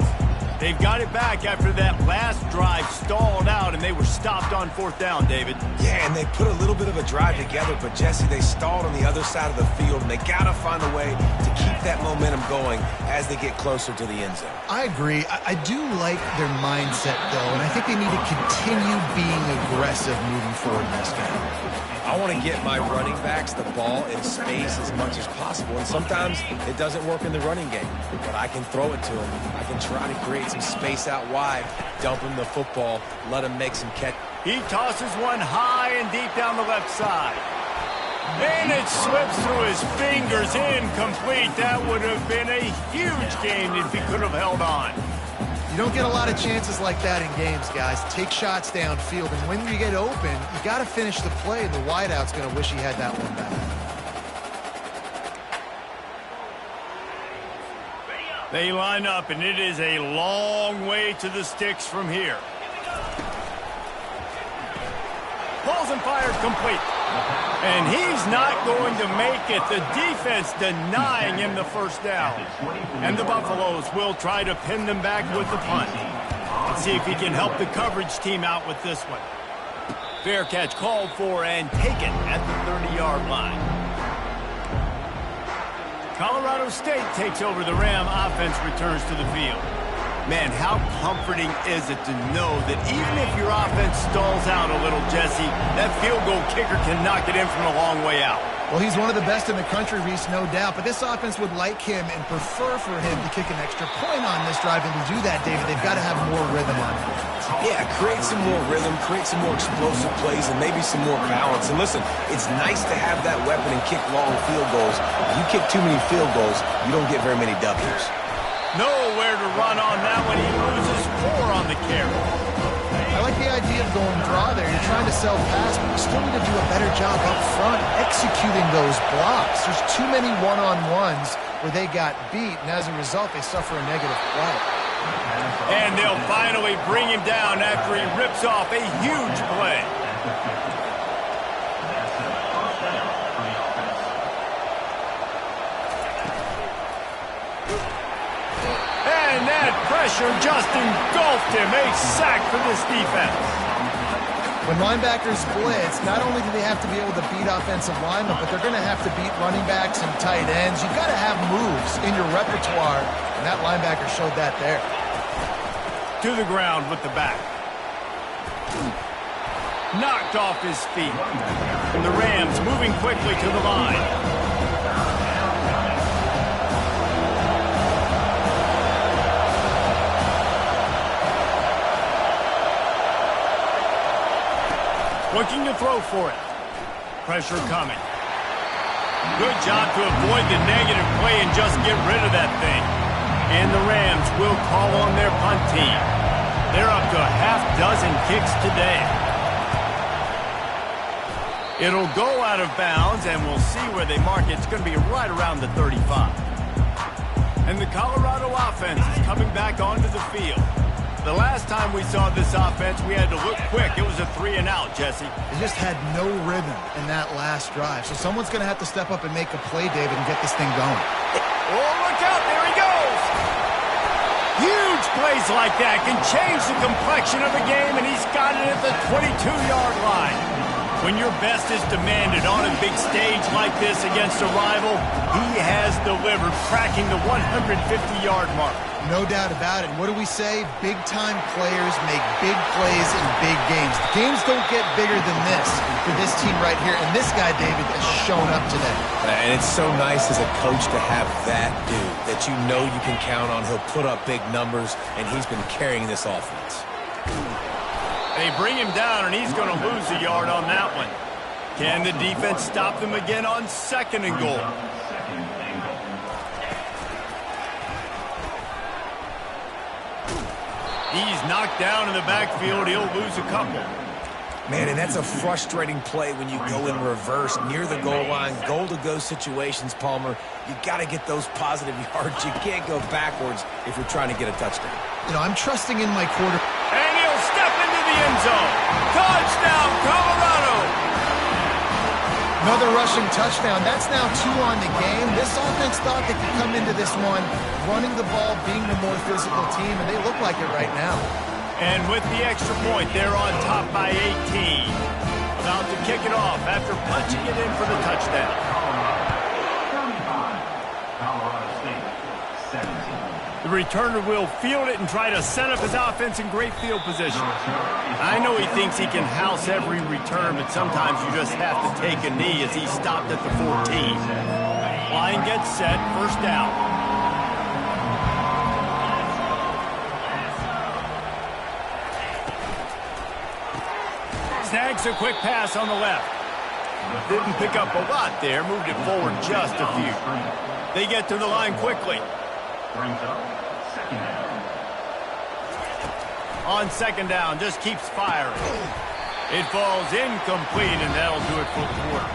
They've got it back after that last drive stalled out, and they were stopped on 4th down, David. Yeah, and they put a little bit of a drive together, but, Jesse, they stalled on the other side of the field, and they got to find a way to keep that momentum going as they get closer to the end zone. I agree. I do like their mindset, though, and I think they need to continue being aggressive moving forward in this game. I want to get my running backs the ball in space as much as possible, and sometimes it doesn't work in the running game, but I can throw it to them. I can try to create some space out wide, dump him the football, let him make some catch. He tosses one high and deep down the left side. And it slips through his fingers, incomplete. That would have been a huge gain if he could have held on. You don't get a lot of chances like that in games, guys. Take shots downfield, and when you get open, you got to finish the play, and the wideout's going to wish he had that one back. They line up, and it is a long way to the sticks from here. Pulls and fires complete. And he's not going to make it. The defense denying him the 1st down. And the Buffaloes will try to pin them back with the punt. Let's see if he can help the coverage team out with this one. Fair catch called for and taken at the 30-yard line. Colorado State takes over. The Ram offense returns to the field. Man, how comforting is it to know that even if your offense stalls out a little, Jesse, that field goal kicker can knock it in from a long way out. Well, he's one of the best in the country, Reese, no doubt. But this offense would like him and prefer for him to kick an extra point on this drive. And to do that, David, they've got to have more rhythm on offense. Yeah, create some more rhythm, create some more explosive plays, and maybe some more balance. And listen, it's nice to have that weapon and kick long field goals. If you kick too many field goals, you don't get very many W's. Nowhere to run on that one. He loses 4 on the carry. I like the idea of going draw there. You're trying to sell pass, but you still need to do a better job up front executing those blocks. There's too many one-on-ones where they got beat, and as a result, they suffer a negative play. And they'll finally bring him down after he rips off a huge play. And that pressure just engulfed him. A sack for this defense. When linebackers blitz, not only do they have to be able to beat offensive linemen, but they're going to have to beat running backs and tight ends. You've got to have moves in your repertoire, and that linebacker showed that there. To the ground with the back. Knocked off his feet. And the Rams moving quickly to the line. Looking to throw for it. Pressure coming. Good job to avoid the negative play and just get rid of that thing. And the Rams will call on their punt team. They're up to a half-dozen kicks today. It'll go out of bounds, and we'll see where they mark it. It's going to be right around the 35. And the Colorado offense is coming back onto the field. The last time we saw this offense, we had to look quick. It was a 3-and-out, Jesse. They just had no rhythm in that last drive. So someone's going to have to step up and make a play, David, and get this thing going. Oh, look out. There he goes. Huge plays like that can change the complexion of a game, and he's got it at the 22-yard line. When your best is demanded on a big stage like this against a rival, he has delivered, cracking the 150-yard mark. No doubt about it. What do we say? Big-time players make big plays in big games. Games don't get bigger than this for this team right here. And this guy, David, has shown up today. And it's so nice as a coach to have that dude that you know you can count on. He'll put up big numbers, and he's been carrying this offense. They bring him down, and he's going to lose a yard on that one. Can the defense stop them again on 2nd and goal? He's knocked down in the backfield. He'll lose a couple. Man, and that's a frustrating play when you go in reverse near the goal line. Goal-to-go situations, Palmer. You got to get those positive yards. You can't go backwards if you're trying to get a touchdown. You know, I'm trusting in my quarter. And he'll step into the end zone. Touchdown, Colorado! Another rushing touchdown. That's now 2 on the game. This offense thought they could come into this one running the ball, being the more physical team, and they look like it right now. And with the extra point, they're on top by 18. About to kick it off after punching it in for the touchdown. Colorado State, 17. The returner will field it and try to set up his offense in great field position. I know he thinks he can house every return, but sometimes you just have to take a knee as he stopped at the 14. Line gets set, 1st down. Snags a quick pass on the left. Didn't pick up a lot there, moved it forward just a few. They get to the line quickly. Brings up 2nd down. On 2nd down, just keeps firing. It falls incomplete, and that'll do it for the quarter.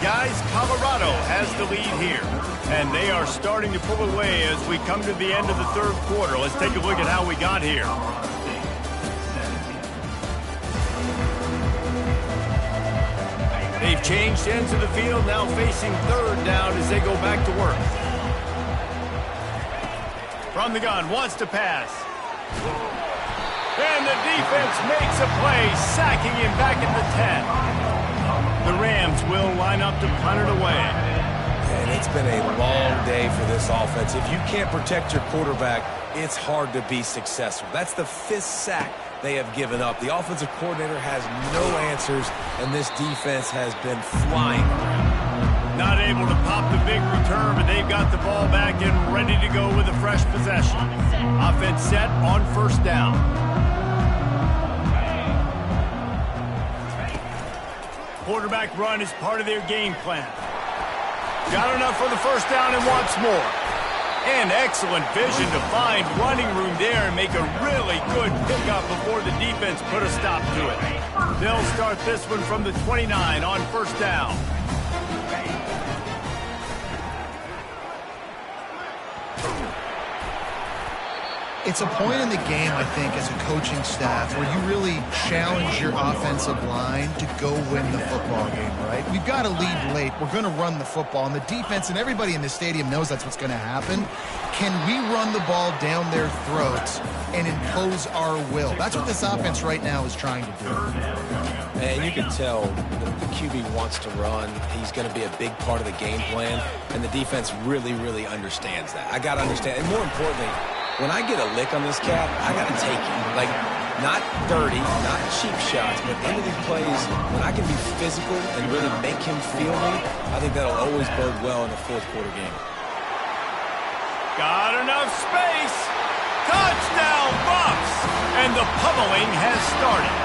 Guys, Colorado has the lead here, and they are starting to pull away as we come to the end of the 3rd quarter. Let's take a look at how we got here. They've changed ends of the field, now facing 3rd down as they go back to work. From the gun, wants to pass. And the defense makes a play, sacking him back at the 10. The Rams will line up to punt it away. And it's been a long day for this offense. If you can't protect your quarterback, it's hard to be successful. That's the 5th sack they have given up. The offensive coordinator has no answers, and this defense has been flying around. Not able to pop the big return, but they've got the ball back and ready to go with a fresh possession. Offense set on 1st down. Quarterback run is part of their game plan. Got enough for the 1st down and wants more. And excellent vision to find running room there and make a really good pickup before the defense put a stop to it. They'll start this one from the 29 on 1st down. It's a point in the game, I think, as a coaching staff where you really challenge your offensive line to go win the football game, right? We've got to lead late. We're going to run the football, and the defense and everybody in the stadium knows that's what's going to happen. Can we run the ball down their throats and impose our will? That's what this offense right now is trying to do. And you can tell the QB wants to run. He's going to be a big part of the game plan, and the defense really, really understands that. I got to understand, and more importantly, when I get a lick on this cat, I got to take it. Like, not dirty, not cheap shots, but into these plays, when I can be physical and really make him feel me, I think that'll always bode well in a 4th quarter game. Got enough space. Touchdown, Bucks! And the pummeling has started.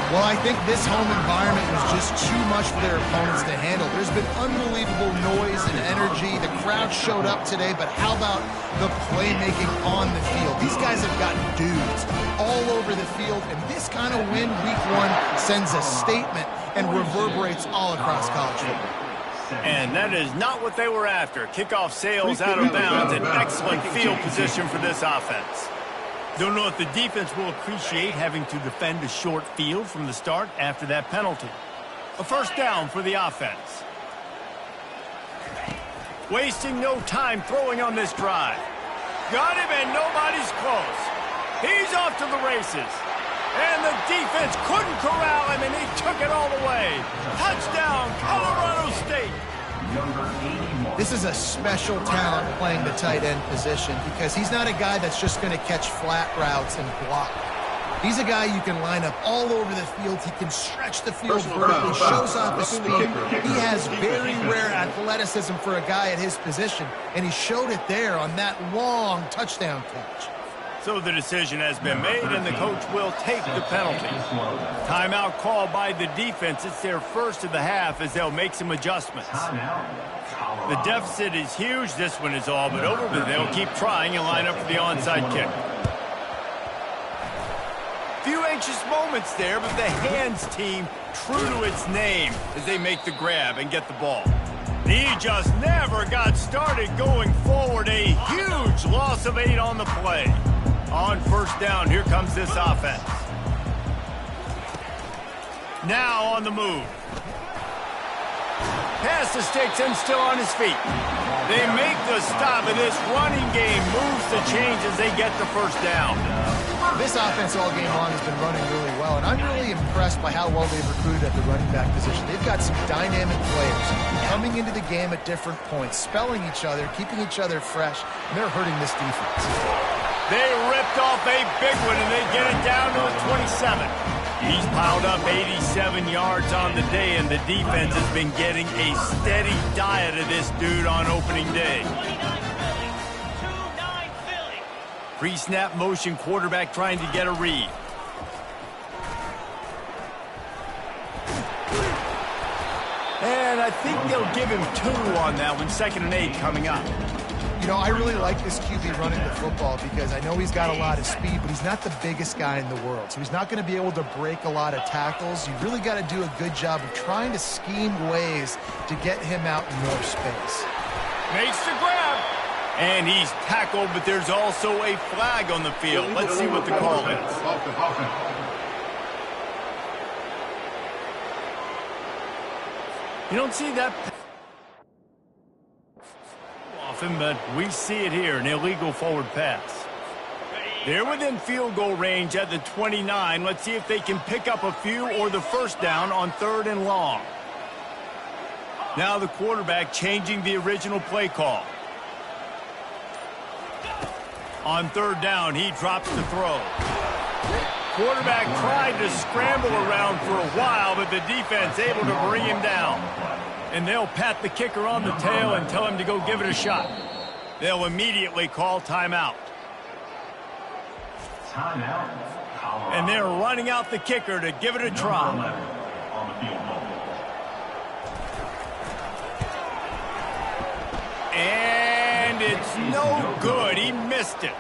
Well, I think this home environment was just too much for their opponents to handle. There's been unbelievable noise and energy. The crowd showed up today, but how about the playmaking on the field? These guys have got dudes all over the field, and this kind of win week one sends a statement and reverberates all across college football. And that is not what they were after. Kickoff sails out of bounds, an excellent field position for this offense. Don't know if the defense will appreciate having to defend a short field from the start after that penalty. A first down for the offense. Wasting no time throwing on this drive. Got him and nobody's close. He's off to the races. And the defense couldn't corral him and he took it all the way. Touchdown, Colorado State. This is a special talent playing the tight end position because he's not a guy that's just going to catch flat routes and block. He's a guy you can line up all over the field. He can stretch the field vertically, shows off his speed. He has very rare athleticism for a guy at his position, and he showed it there on that long touchdown catch. So the decision has been made, and the coach will take the penalty. Timeout called by the defense. It's their first of the half as they'll make some adjustments. The deficit is huge. This one is all but over, but they'll keep trying and line up for the onside kick. Few anxious moments there, but the hands team true to its name as they make the grab and get the ball. He just never got started going forward. A huge loss of 8 on the play. On first down, here comes this offense. Now on the move. Past the sticks and still on his feet. They make the stop, and this running game moves the chains as they get the first down. This offense all game long has been running really well, and I'm really impressed by how well they've recruited at the running back position. They've got some dynamic players coming into the game at different points, spelling each other, keeping each other fresh, and they're hurting this defense. They ripped off a big one, and they get it down to the 27. He's piled up 87 yards on the day, and the defense has been getting a steady diet of this dude on opening day. Pre-snap motion quarterback trying to get a read. And I think they'll give him 2 on that one. 2nd and 8 coming up. You know, I really like this QB running the football because I know he's got a lot of speed, but he's not the biggest guy in the world. So he's not going to be able to break a lot of tackles. You really got to do a good job of trying to scheme ways to get him out in more space. Makes the grab. And he's tackled, but there's also a flag on the field. Let's see what the call is. You don't see that often, but we see it here, an illegal forward pass. They're within field goal range at the 29. Let's see if they can pick up a few or the first down on 3rd and long. Now the quarterback changing the original play call. On 3rd down, he drops the throw. Quarterback tried to scramble around for a while, but the defense able to bring him down. And they'll pat the kicker on the tail and tell him to go give it a shot. They'll immediately call timeout. And they're running out the kicker to give it a try. And it's no good. He missed it.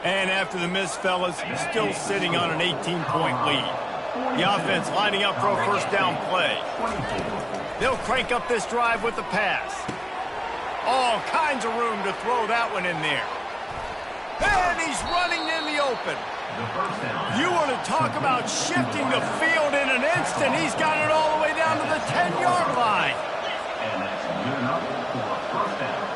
And after the miss, fellas, still sitting on an 18-point lead. The offense lining up for a first down play. They'll crank up this drive with the pass. All kinds of room to throw that one in there. And he's running in the open. You want to talk about shifting the field in an instant. He's got it all the way down to the 10-yard line. And that's good enough for a first down.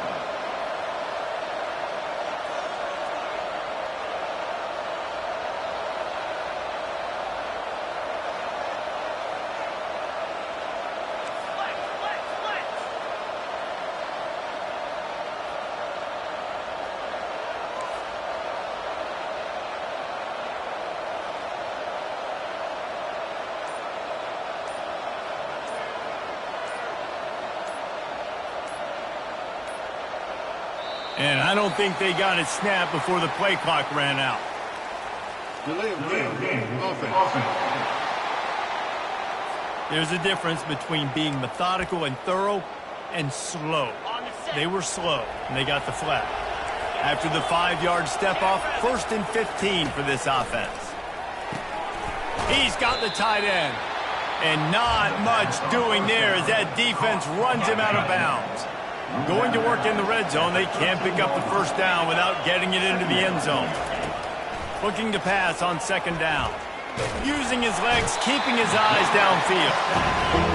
And I don't think they got it snapped before the play clock ran out. Delay of game. Offense. There's a difference between being methodical and thorough and slow. They were slow, and they got the flag. After the 5-yard step-off, 1st and 15 for this offense. He's got the tight end. And not much doing there as that defense runs him out of bounds. Going to work in the red zone, they can't pick up the first down without getting it into the end zone. Looking to pass on 2nd down. Using his legs, keeping his eyes downfield.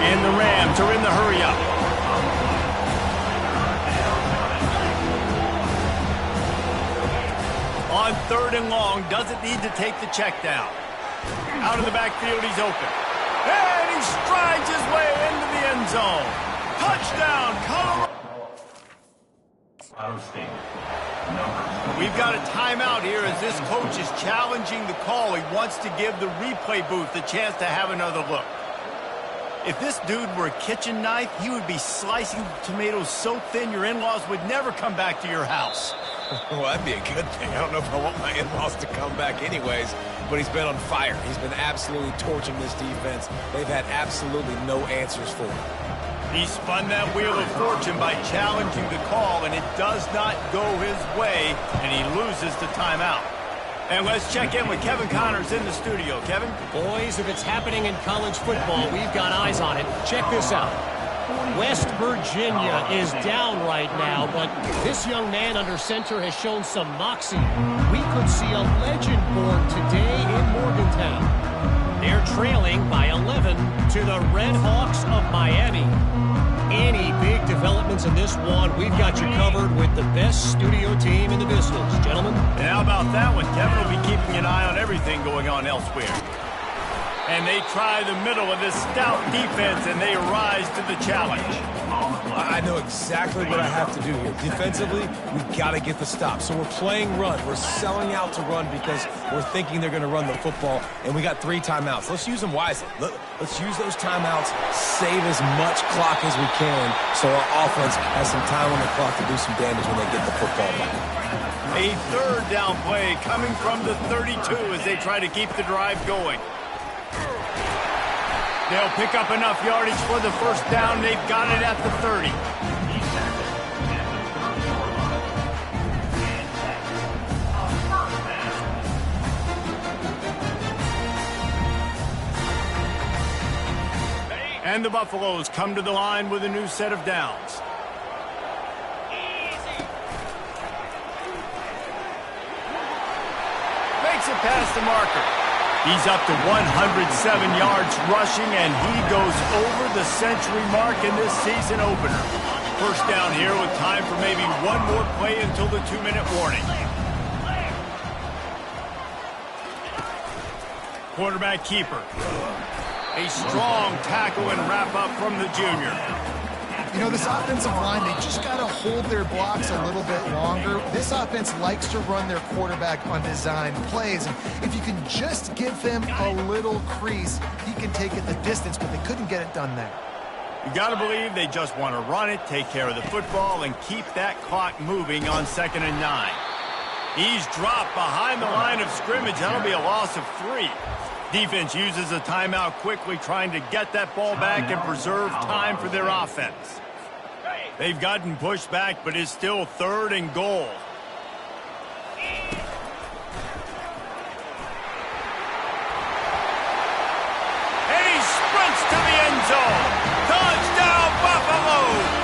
And the Rams are in the hurry-up. On 3rd and long, doesn't need to take the check down. Out of the backfield, he's open. And he strides his way into the end zone. Touchdown, Colorado. We've got a timeout here as this coach is challenging the call. He wants to give the replay booth a chance to have another look. If this dude were a kitchen knife, he would be slicing tomatoes so thin your in-laws would never come back to your house. Well, that'd be a good thing. I don't know if I want my in-laws to come back anyways, but he's been on fire. He's been absolutely torching this defense. They've had absolutely no answers for him. He spun that wheel of fortune by challenging the call, and it does not go his way, and he loses the timeout. And let's check in with Kevin Connors in the studio. Kevin? Boys, if it's happening in college football, we've got eyes on it. Check this out. West Virginia is down right now, but this young man under center has shown some moxie. We could see a legend born today in Morgantown. They're trailing by 11 to the Red Hawks of Miami. Any big developments in this one, we've got you covered with the best studio team in the business. Gentlemen? And how about that one? Kevin will be keeping an eye on everything going on elsewhere. And they try the middle of this stout defense, and they rise to the challenge. I know exactly what I have to do here. Defensively, we've got to get the stop. So we're playing run. We're selling out to run because we're thinking they're going to run the football, and we got 3 timeouts. Let's use them wisely. Let's use those timeouts, save as much clock as we can so our offense has some time on the clock to do some damage when they get the football back. A 3rd down play coming from the 32 as they try to keep the drive going. They'll pick up enough yardage for the first down. They've got it at the 30. And the Buffaloes come to the line with a new set of downs. Makes it past the marker. He's up to 107 yards rushing, and he goes over the century mark in this season opener. First down here with time for maybe one more play until the 2-minute warning. Quarterback keeper. A strong tackle and wrap-up from the junior. You know, this offensive line, they just got to hold their blocks a little bit longer. This offense likes to run their quarterback on design plays. And if you can just give them a little crease, he can take it the distance, but they couldn't get it done there. You got to believe they just want to run it, take care of the football, and keep that clock moving on 2nd and 9. He's dropped behind the line of scrimmage. That'll be a loss of 3. Defense uses a timeout quickly, trying to get that ball back and preserve time for their offense. They've gotten pushed back, but it's still 3rd and goal. And he sprints to the end zone. Touchdown, Buffaloes!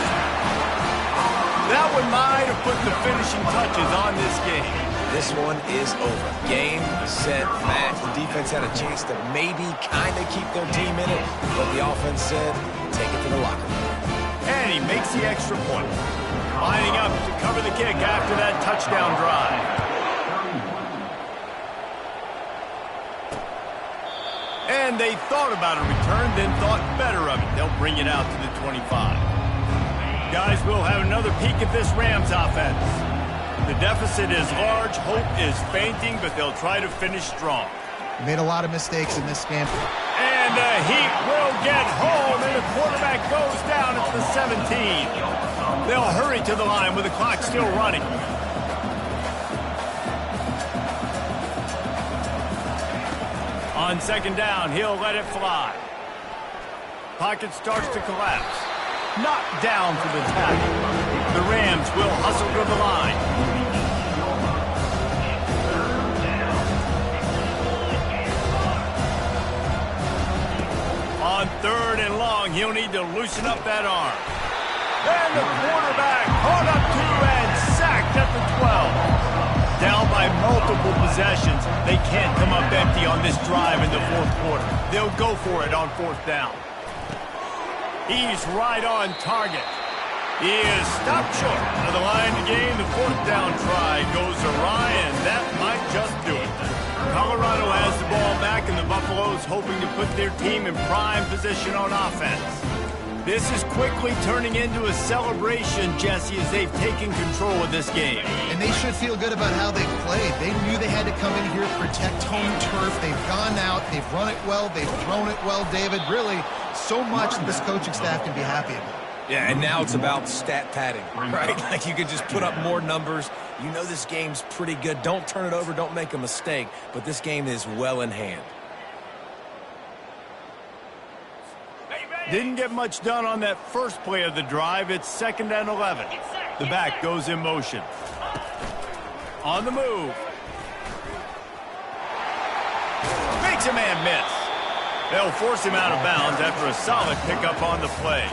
That one might have put the finishing touches on this game. This one is over. Game, set, match. The defense had a chance to maybe kind of keep their team in it, but the offense said, take it to the locker room. And he makes the extra point. Lining up to cover the kick after that touchdown drive. And they thought about a return, then thought better of it. They'll bring it out to the 25. Guys, we'll have another peek at this Rams offense. The deficit is large, hope is fainting, but they'll try to finish strong. Made a lot of mistakes in this game. And the Heat will get home, and the quarterback goes down at the 17. They'll hurry to the line with the clock still running. On 2nd down, he'll let it fly. pocket starts to collapse. Knocked down for the tackle. The Rams will hustle to the line. On 3rd and long, he'll need to loosen up that arm. And the quarterback caught up to and sacked at the 12. Down by multiple possessions, they can't come up empty on this drive in the 4th quarter. They'll go for it on 4th down. He's right on target. He is stopped short of the line to gain. The 4th down try goes awry, and that might just do it. Colorado has the ball back, and the Buffaloes hoping to put their team in prime position on offense. This is quickly turning into a celebration, Jesse, as they've taken control of this game. And they should feel good about how they've played. They knew they had to come in here, protect home turf. They've gone out, they've run it well, they've thrown it well, David. Really, so much that this coaching staff can be happy about. Yeah, and now it's about stat padding, right? Like you could just put up more numbers. You know this game's pretty good. Don't turn it over. Don't make a mistake. But this game is well in hand. Didn't get much done on that first play of the drive. It's 2nd and 11. The back goes in motion. On the move. Makes a man miss. They'll force him out of bounds after a solid pickup on the play.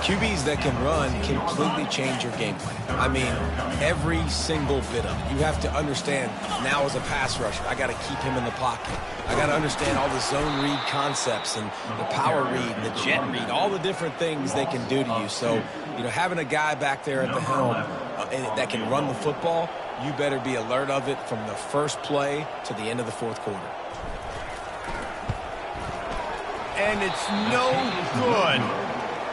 QBs that can run completely change your game plan. I mean, every single bit of it. You have to understand, now as a pass rusher, I got to keep him in the pocket. I got to understand all the zone read concepts and the power read and the jet read, all the different things they can do to you. So, you know, having a guy back there at the helm that can run the football, you better be alert of it from the first play to the end of the 4th quarter. And it's no good.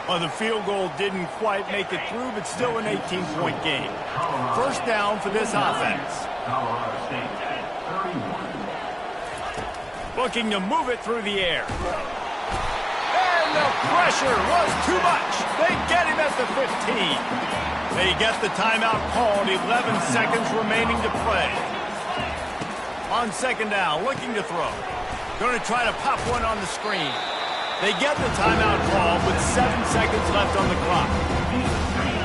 Well, the field goal didn't quite make it through, but still an 18-point game. 1st down for this offense. Looking to move it through the air. And the pressure was too much. They get him at the 15. They get the timeout called, 11 seconds remaining to play. On 2nd down, looking to throw. Going to try to pop one on the screen. They get the timeout call with 7 seconds left on the clock.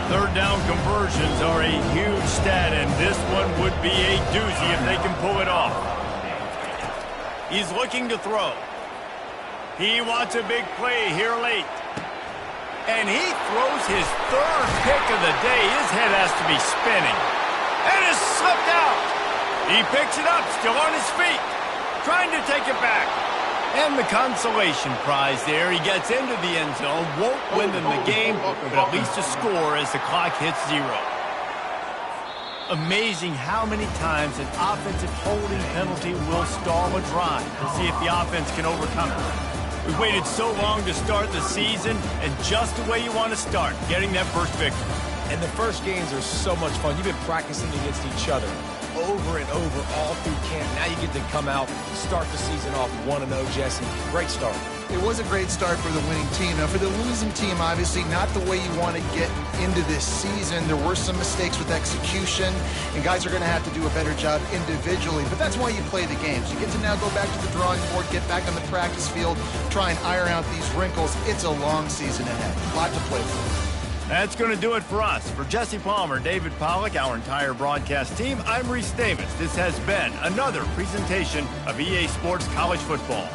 3rd down conversions are a huge stat, and this one would be a doozy if they can pull it off. He's looking to throw. He wants a big play here late. And he throws his 3rd pick of the day. His head has to be spinning. And it's slipped out. He picks it up, still on his feet, trying to take it back. And the consolation prize there. He gets into the end zone, won't win them the game, but at least a score as the clock hits 0. Amazing how many times an offensive holding penalty will stall a drive to see if the offense can overcome it. We've waited so long to start the season, and just the way you want to start, getting that first victory. And the first games are so much fun. You've been practicing against each other over and over all through camp. Now you get to come out, start the season off 1-0, Jesse. Great start. It was a great start for the winning team. Now, for the losing team, obviously not the way you want to get into this season. There were some mistakes with execution, and guys are going to have to do a better job individually. But that's why you play the games. You get to now go back to the drawing board, get back on the practice field, try and iron out these wrinkles. It's a long season ahead. A lot to play for. That's going to do it for us. For Jesse Palmer, David Pollack, our entire broadcast team, I'm Reese Davis. This has been another presentation of EA Sports College Football.